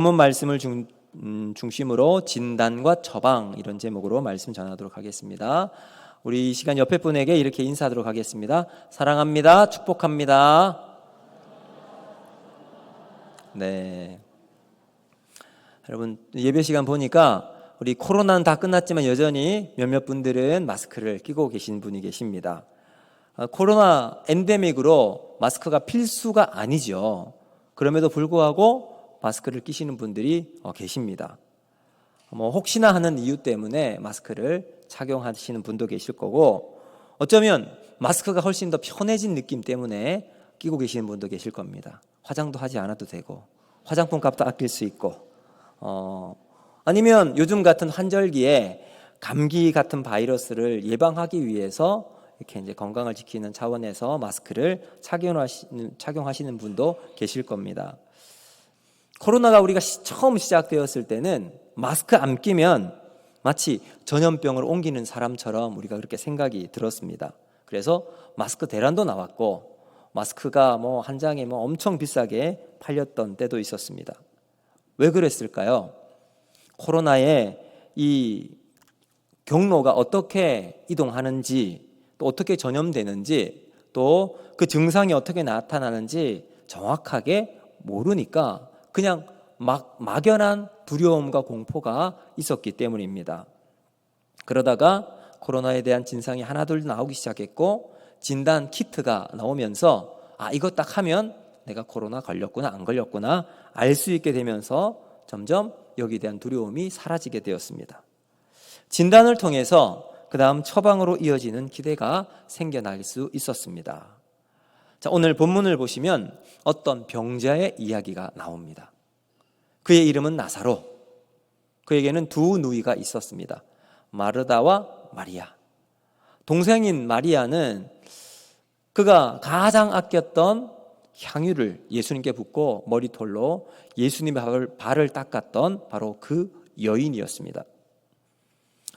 본문 말씀을 중심으로 진단과 처방, 이런 제목으로 말씀 전하도록 하겠습니다. 우리 이 시간 옆에 분에게 이렇게 인사하도록 하겠습니다. 사랑합니다. 축복합니다. 네. 여러분, 예배 시간 보니까 우리 코로나는 다 끝났지만 여전히 몇몇 분들은 마스크를 끼고 계신 분이 계십니다. 코로나 엔데믹으로 마스크가 필수가 아니죠. 그럼에도 불구하고 마스크를 끼시는 분들이 계십니다. 혹시나 하는 이유 때문에 마스크를 착용하시는 분도 계실 거고, 어쩌면 마스크가 훨씬 더 편해진 느낌 때문에 끼고 계시는 분도 계실 겁니다. 화장도 하지 않아도 되고 화장품 값도 아낄 수 있고, 아니면 요즘 같은 환절기에 감기 같은 바이러스를 예방하기 위해서 이렇게 이제 건강을 지키는 차원에서 마스크를 착용하시는 분도 계실 겁니다. 코로나가 우리가 처음 시작되었을 때는 마스크 안 끼면 마치 전염병을 옮기는 사람처럼 우리가 그렇게 생각이 들었습니다. 그래서 마스크 대란도 나왔고, 마스크가 한 장에 엄청 비싸게 팔렸던 때도 있었습니다. 왜 그랬을까요? 코로나의 이 경로가 어떻게 이동하는지, 또 어떻게 전염되는지, 또 그 증상이 어떻게 나타나는지 정확하게 모르니까 그냥 막연한 두려움과 공포가 있었기 때문입니다. 그러다가 코로나에 대한 진상이 하나둘 나오기 시작했고, 진단 키트가 나오면서 이거 딱 하면 내가 코로나 걸렸구나 안 걸렸구나 알 수 있게 되면서 점점 여기에 대한 두려움이 사라지게 되었습니다. 진단을 통해서 그 다음 처방으로 이어지는 기대가 생겨날 수 있었습니다. 자, 오늘 본문을 보시면 어떤 병자의 이야기가 나옵니다. 그의 이름은 나사로. 그에게는 두 누이가 있었습니다. 마르다와 마리아. 동생인 마리아는 그가 가장 아꼈던 향유를 예수님께 붓고 머리털로 예수님의 발을 닦았던 바로 그 여인이었습니다.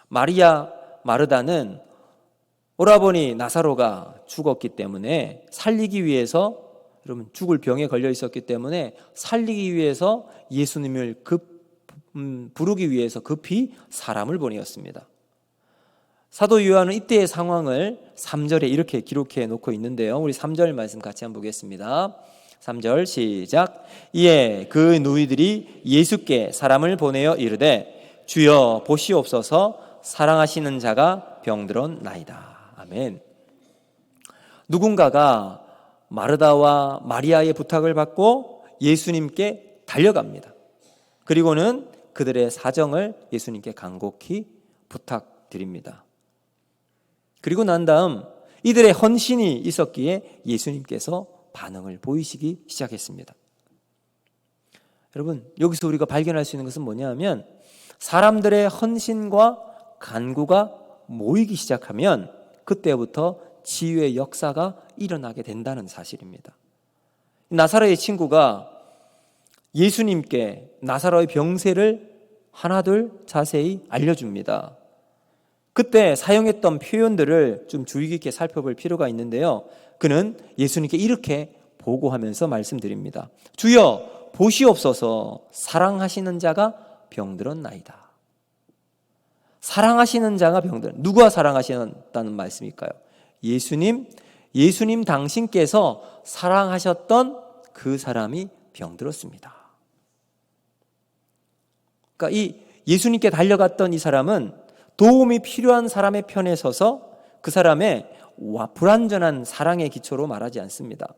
마르다는 오라버니 나사로가 죽었기 때문에 살리기 위해서, 여러분 죽을 병에 걸려 있었기 때문에 살리기 위해서 예수님을 부르기 위해서 급히 사람을 보내었습니다. 사도 요한은 이때의 상황을 3절에 이렇게 기록해 놓고 있는데요. 우리 3절 말씀 같이 한번 보겠습니다. 3절 시작. 이에 그 누이들이 예수께 사람을 보내어 이르되 주여 보시옵소서, 사랑하시는 자가 병들었나이다. 아멘. 누군가가 마르다와 마리아의 부탁을 받고 예수님께 달려갑니다. 그리고는 그들의 사정을 예수님께 간곡히 부탁드립니다. 그리고 난 다음 이들의 헌신이 있었기에 예수님께서 반응을 보이시기 시작했습니다. 여러분, 여기서 우리가 발견할 수 있는 것은 뭐냐면, 사람들의 헌신과 간구가 모이기 시작하면 그때부터 치유의 역사가 일어나게 된다는 사실입니다. 나사로의 친구가 예수님께 나사로의 병세를 하나둘 자세히 알려줍니다. 그때 사용했던 표현들을 좀 주의 깊게 살펴볼 필요가 있는데요. 그는 예수님께 이렇게 보고하면서 말씀드립니다. 주여 보시옵소서, 사랑하시는 자가 병들었나이다. 사랑하시는 자가 누가 사랑하신다는 말씀일까요? 예수님 당신께서 사랑하셨던 그 사람이 병들었습니다. 그러니까 이 예수님께 달려갔던 이 사람은 도움이 필요한 사람의 편에 서서 그 사람의 불완전한 사랑의 기초로 말하지 않습니다.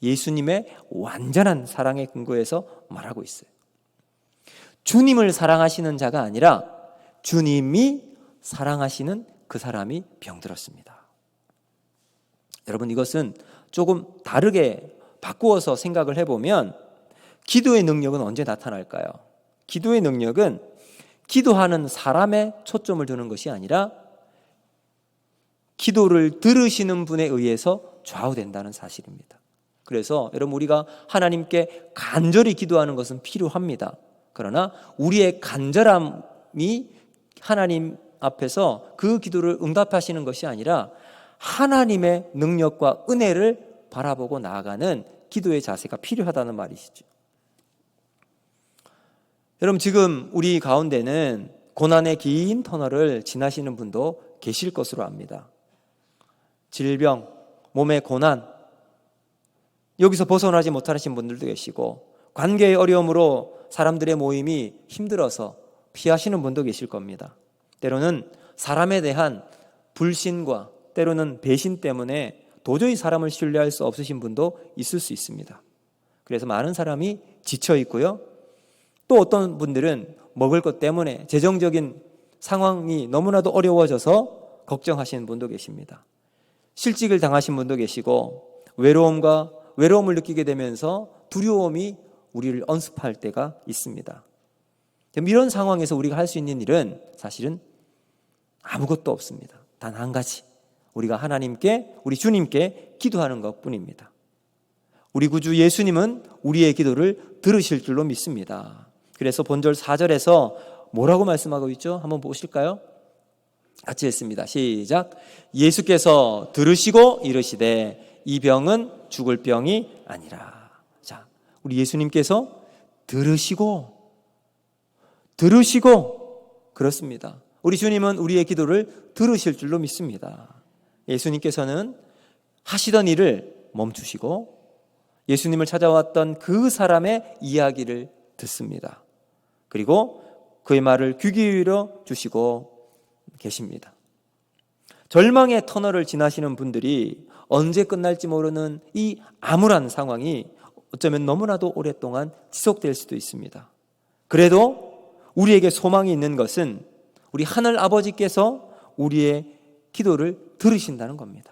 예수님의 완전한 사랑의 근거에서 말하고 있어요. 주님을 사랑하시는 자가 아니라 주님이 사랑하시는 그 사람이 병들었습니다. 여러분, 이것은 조금 다르게 바꾸어서 생각을 해보면 기도의 능력은 언제 나타날까요? 기도의 능력은 기도하는 사람에 초점을 두는 것이 아니라 기도를 들으시는 분에 의해서 좌우된다는 사실입니다. 그래서 여러분, 우리가 하나님께 간절히 기도하는 것은 필요합니다. 그러나 우리의 간절함이 하나님 앞에서 그 기도를 응답하시는 것이 아니라 하나님의 능력과 은혜를 바라보고 나아가는 기도의 자세가 필요하다는 말이시죠. 여러분, 지금 우리 가운데는 고난의 긴 터널을 지나시는 분도 계실 것으로 압니다. 질병, 몸의 고난, 여기서 벗어나지 못하신 분들도 계시고, 관계의 어려움으로 사람들의 모임이 힘들어서 피하시는 분도 계실 겁니다. 때로는 사람에 대한 불신과 때로는 배신 때문에 도저히 사람을 신뢰할 수 없으신 분도 있을 수 있습니다. 그래서 많은 사람이 지쳐 있고요. 또 어떤 분들은 먹을 것 때문에 재정적인 상황이 너무나도 어려워져서 걱정하시는 분도 계십니다. 실직을 당하신 분도 계시고, 외로움을 느끼게 되면서 두려움이 우리를 언습할 때가 있습니다. 이런 상황에서 우리가 할 수 있는 일은 사실은 아무것도 없습니다. 단 한 가지, 우리가 하나님께, 우리 주님께 기도하는 것뿐입니다. 우리 구주 예수님은 우리의 기도를 들으실 줄로 믿습니다. 그래서 본절 4절에서 뭐라고 말씀하고 있죠? 한번 보실까요? 같이 읽습니다. 시작. 예수께서 들으시고 이르시되 이 병은 죽을 병이 아니라. 자, 우리 예수님께서 들으시고 그렇습니다. 우리 주님은 우리의 기도를 들으실 줄로 믿습니다. 예수님께서는 하시던 일을 멈추시고 예수님을 찾아왔던 그 사람의 이야기를 듣습니다. 그리고 그의 말을 귀 기울여 주시고 계십니다. 절망의 터널을 지나시는 분들이 언제 끝날지 모르는 이 암울한 상황이 어쩌면 너무나도 오랫동안 지속될 수도 있습니다. 그래도 우리에게 소망이 있는 것은 우리 하늘 아버지께서 우리의 기도를 들으신다는 겁니다.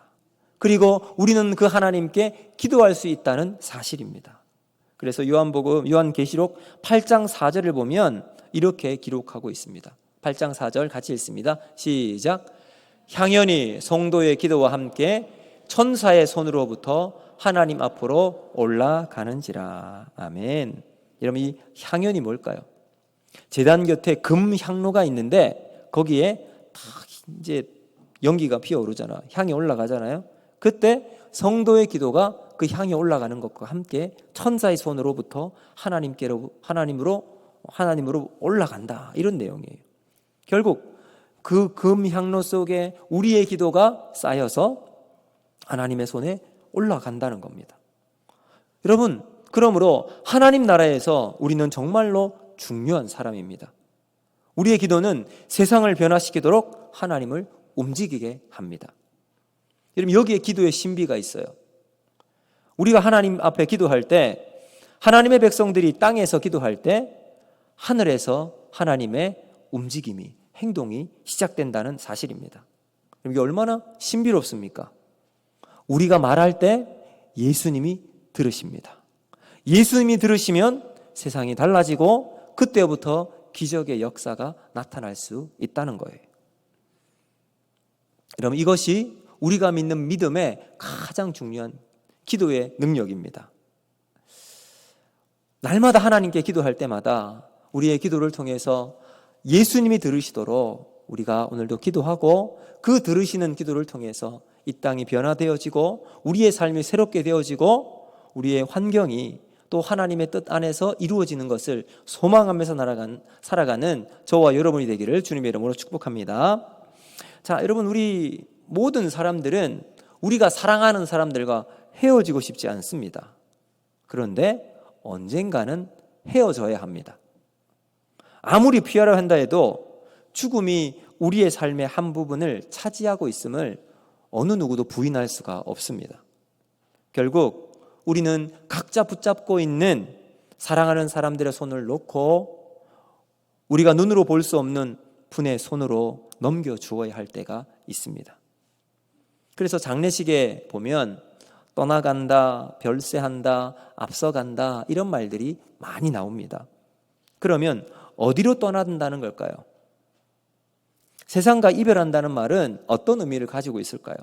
그리고 우리는 그 하나님께 기도할 수 있다는 사실입니다. 그래서 요한계시록 8장 4절을 보면 이렇게 기록하고 있습니다. 8장 4절 같이 읽습니다. 시작. 향연이 성도의 기도와 함께 천사의 손으로부터 하나님 앞으로 올라가는지라. 아멘. 여러분, 이 향연이 뭘까요? 제단 곁에 금 향로가 있는데 거기에 다 이제 연기가 피어오르잖아. 향이 올라가잖아요. 그때 성도의 기도가 그 향이 올라가는 것과 함께 천사의 손으로부터 하나님으로 올라간다. 이런 내용이에요. 결국 그 금 향로 속에 우리의 기도가 쌓여서 하나님의 손에 올라간다는 겁니다. 여러분, 그러므로 하나님 나라에서 우리는 정말로 중요한 사람입니다. 우리의 기도는 세상을 변화시키도록 하나님을 움직이게 합니다. 여러분, 여기에 기도의 신비가 있어요. 우리가 하나님 앞에 기도할 때, 하나님의 백성들이 땅에서 기도할 때 하늘에서 하나님의 움직임이, 행동이 시작된다는 사실입니다. 이게 얼마나 신비롭습니까? 우리가 말할 때 예수님이 들으십니다. 예수님이 들으시면 세상이 달라지고 그때부터 기적의 역사가 나타날 수 있다는 거예요. 여러분, 이것이 우리가 믿는 믿음의 가장 중요한 기도의 능력입니다. 날마다 하나님께 기도할 때마다 우리의 기도를 통해서 예수님이 들으시도록 우리가 오늘도 기도하고, 그 들으시는 기도를 통해서 이 땅이 변화되어지고 우리의 삶이 새롭게 되어지고 우리의 환경이 또 하나님의 뜻 안에서 이루어지는 것을 소망하면서 살아가는 저와 여러분이 되기를 주님의 이름으로 축복합니다. 자, 여러분, 우리 모든 사람들은 우리가 사랑하는 사람들과 헤어지고 싶지 않습니다. 그런데 언젠가는 헤어져야 합니다. 아무리 피하려 한다 해도 죽음이 우리의 삶의 한 부분을 차지하고 있음을 어느 누구도 부인할 수가 없습니다. 결국 우리는 각자 붙잡고 있는 사랑하는 사람들의 손을 놓고 우리가 눈으로 볼 수 없는 분의 손으로 넘겨주어야 할 때가 있습니다. 그래서 장례식에 보면 떠나간다, 별세한다, 앞서간다, 이런 말들이 많이 나옵니다. 그러면 어디로 떠난다는 걸까요? 세상과 이별한다는 말은 어떤 의미를 가지고 있을까요?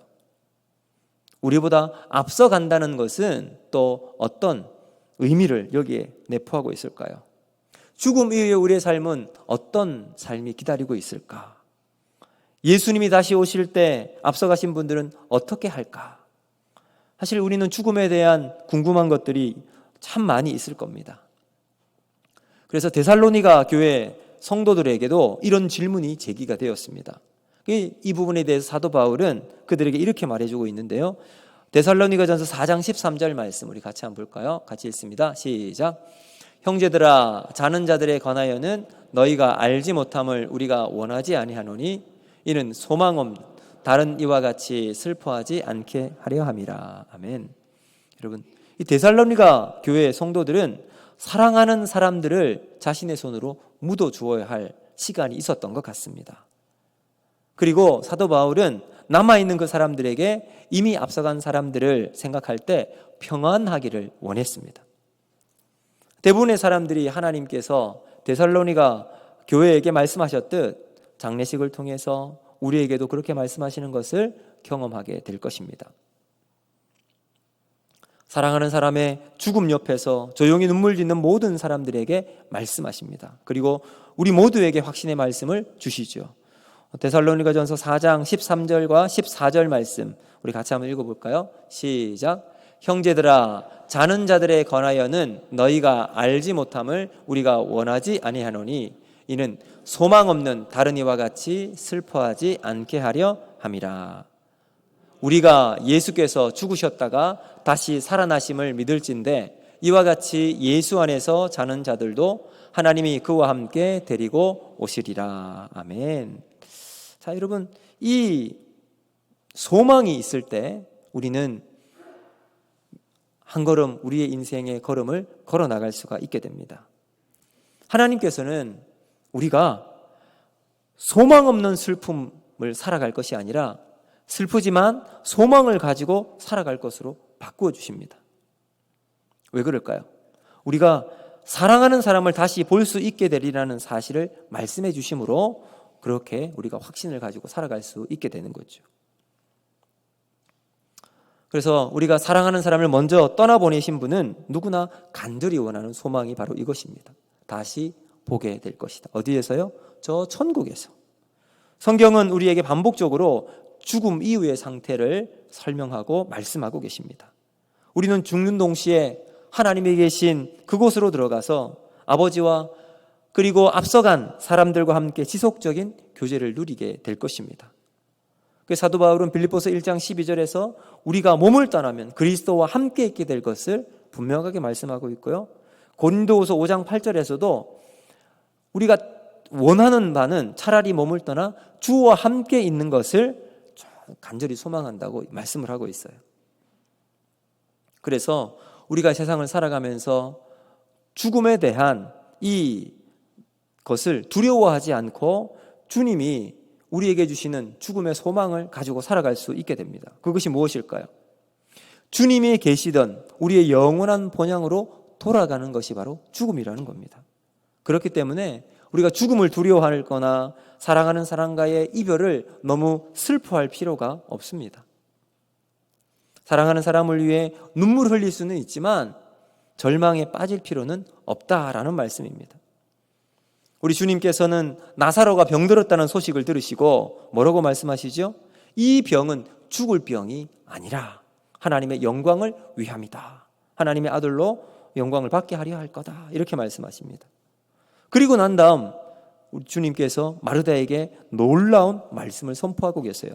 우리보다 앞서간다는 것은 또 어떤 의미를 여기에 내포하고 있을까요? 죽음 이후에 우리의 삶은 어떤 삶이 기다리고 있을까? 예수님이 다시 오실 때 앞서가신 분들은 어떻게 할까? 사실 우리는 죽음에 대한 궁금한 것들이 참 많이 있을 겁니다. 그래서 데살로니가 교회 성도들에게도 이런 질문이 제기가 되었습니다. 이 부분에 대해서 사도 바울은 그들에게 이렇게 말해주고 있는데요. 데살로니가전서 4장 13절 말씀 우리 같이 한번 볼까요? 같이 읽습니다. 시작. 형제들아, 자는 자들에 관하여는 너희가 알지 못함을 우리가 원하지 아니하노니 이는 소망 없는 다른 이와 같이 슬퍼하지 않게 하려 함이라. 아멘. 여러분, 이 데살로니가 교회 성도들은 사랑하는 사람들을 자신의 손으로 묻어 주어야 할 시간이 있었던 것 같습니다. 그리고 사도 바울은 남아있는 그 사람들에게 이미 앞서간 사람들을 생각할 때 평안하기를 원했습니다. 대부분의 사람들이 하나님께서 데살로니가 교회에게 말씀하셨듯 장례식을 통해서 우리에게도 그렇게 말씀하시는 것을 경험하게 될 것입니다. 사랑하는 사람의 죽음 옆에서 조용히 눈물 짓는 모든 사람들에게 말씀하십니다. 그리고 우리 모두에게 확신의 말씀을 주시죠. 데살로니가전서 4장 13절과 14절 말씀 우리 같이 한번 읽어볼까요? 시작. 형제들아, 자는 자들에 관하여는 너희가 알지 못함을 우리가 원하지 아니하노니 이는 소망 없는 다른 이와 같이 슬퍼하지 않게 하려 함이라. 우리가 예수께서 죽으셨다가 다시 살아나심을 믿을진대 이와 같이 예수 안에서 자는 자들도 하나님이 그와 함께 데리고 오시리라. 아멘. 자, 여러분, 이 소망이 있을 때 우리는 한 걸음 우리의 인생의 걸음을 걸어 나갈 수가 있게 됩니다. 하나님께서는 우리가 소망 없는 슬픔을 살아갈 것이 아니라 슬프지만 소망을 가지고 살아갈 것으로 바꾸어 주십니다. 왜 그럴까요? 우리가 사랑하는 사람을 다시 볼 수 있게 되리라는 사실을 말씀해 주심으로 그렇게 우리가 확신을 가지고 살아갈 수 있게 되는 거죠. 그래서 우리가 사랑하는 사람을 먼저 떠나보내신 분은 누구나 간절히 원하는 소망이 바로 이것입니다. 다시 보게 될 것이다. 어디에서요? 저 천국에서. 성경은 우리에게 반복적으로 죽음 이후의 상태를 설명하고 말씀하고 계십니다. 우리는 죽는 동시에 하나님이 계신 그곳으로 들어가서 아버지와 그리고 앞서간 사람들과 함께 지속적인 교제를 누리게 될 것입니다. 사도 바울은 빌립보서 1장 12절에서 우리가 몸을 떠나면 그리스도와 함께 있게 될 것을 분명하게 말씀하고 있고요. 고린도후서 5장 8절에서도 우리가 원하는 바는 차라리 몸을 떠나 주와 함께 있는 것을 간절히 소망한다고 말씀을 하고 있어요. 그래서 우리가 세상을 살아가면서 죽음에 대한 이 것을 두려워하지 않고 주님이 우리에게 주시는 죽음의 소망을 가지고 살아갈 수 있게 됩니다. 그것이 무엇일까요? 주님이 계시던 우리의 영원한 본향으로 돌아가는 것이 바로 죽음이라는 겁니다. 그렇기 때문에 우리가 죽음을 두려워하거나 사랑하는 사람과의 이별을 너무 슬퍼할 필요가 없습니다. 사랑하는 사람을 위해 눈물을 흘릴 수는 있지만 절망에 빠질 필요는 없다라는 말씀입니다. 우리 주님께서는 나사로가 병들었다는 소식을 들으시고 뭐라고 말씀하시죠? 이 병은 죽을 병이 아니라 하나님의 영광을 위함이다. 하나님의 아들로 영광을 받게 하려 할 거다. 이렇게 말씀하십니다. 그리고 난 다음 우리 주님께서 마르다에게 놀라운 말씀을 선포하고 계세요.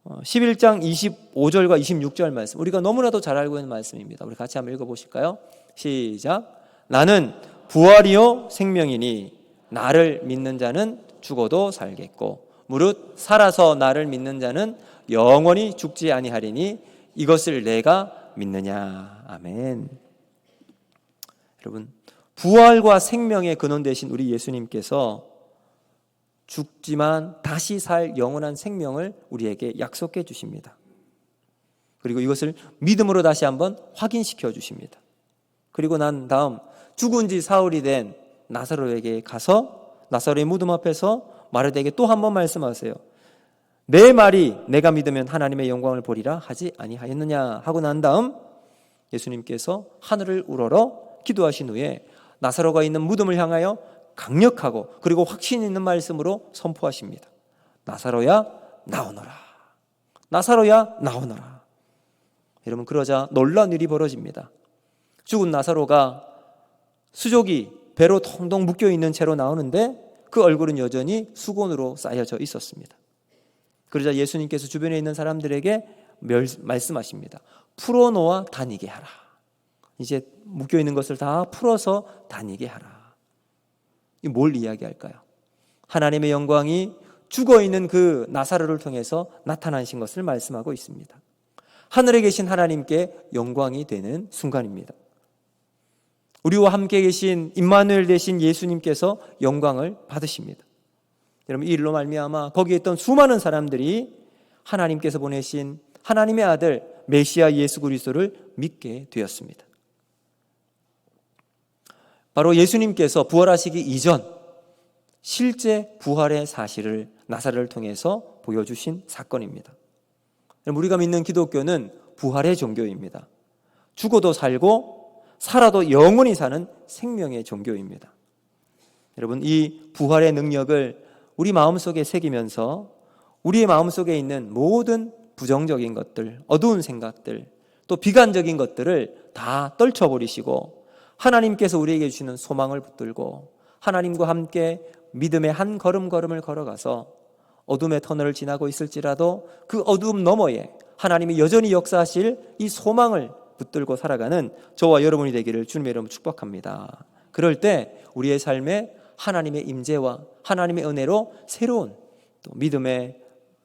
11장 25절과 26절 말씀, 우리가 너무나도 잘 알고 있는 말씀입니다. 우리 같이 한번 읽어보실까요? 시작. 나는 부활이요 생명이니 나를 믿는 자는 죽어도 살겠고 무릇 살아서 나를 믿는 자는 영원히 죽지 아니하리니 이것을 내가 믿느냐. 아멘. 여러분, 부활과 생명의 근원 되신 우리 예수님께서 죽지만 다시 살 영원한 생명을 우리에게 약속해 주십니다. 그리고 이것을 믿음으로 다시 한번 확인시켜 주십니다. 그리고 난 다음 죽은 지 사흘이 된 나사로에게 가서 나사로의 무덤 앞에서 마르다에게 또 한 번 말씀하세요. 내 말이 내가 믿으면 하나님의 영광을 보리라 하지 아니하였느냐 하고 난 다음 예수님께서 하늘을 우러러 기도하신 후에 나사로가 있는 무덤을 향하여 강력하고 그리고 확신 있는 말씀으로 선포하십니다. 나사로야 나오너라. 나사로야 나오너라. 여러분, 그러자 놀라운 일이 벌어집니다. 죽은 나사로가 수족이 배로 통통 묶여 있는 채로 나오는데 그 얼굴은 여전히 수건으로 쌓여져 있었습니다. 그러자 예수님께서 주변에 있는 사람들에게 말씀하십니다. 풀어놓아 다니게 하라. 이제 묶여 있는 것을 다 풀어서 다니게 하라. 이 뭘 이야기할까요? 하나님의 영광이 죽어있는 그 나사로를 통해서 나타나신 것을 말씀하고 있습니다. 하늘에 계신 하나님께 영광이 되는 순간입니다. 우리와 함께 계신 임마누엘 되신 예수님께서 영광을 받으십니다. 여러분, 이 일로 말미암아 거기에 있던 수많은 사람들이 하나님께서 보내신 하나님의 아들 메시아 예수 그리스도를 믿게 되었습니다. 바로 예수님께서 부활하시기 이전 실제 부활의 사실을 나사로를 통해서 보여주신 사건입니다. 우리가 믿는 기독교는 부활의 종교입니다. 죽어도 살고 살아도 영원히 사는 생명의 종교입니다. 여러분, 이 부활의 능력을 우리 마음속에 새기면서 우리의 마음속에 있는 모든 부정적인 것들, 어두운 생각들, 또 비관적인 것들을 다 떨쳐버리시고 하나님께서 우리에게 주시는 소망을 붙들고 하나님과 함께 믿음의 한 걸음걸음을 걸어가서 어둠의 터널을 지나고 있을지라도 그 어둠 너머에 하나님이 여전히 역사하실 이 소망을 붙들고 살아가는 저와 여러분이 되기를 주님의 이름으로 축복합니다. 그럴 때 우리의 삶에 하나님의 임재와 하나님의 은혜로 새로운 또 믿음의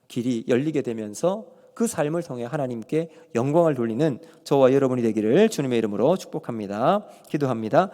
길이 열리게 되면서 그 삶을 통해 하나님께 영광을 돌리는 저와 여러분이 되기를 주님의 이름으로 축복합니다. 기도합니다.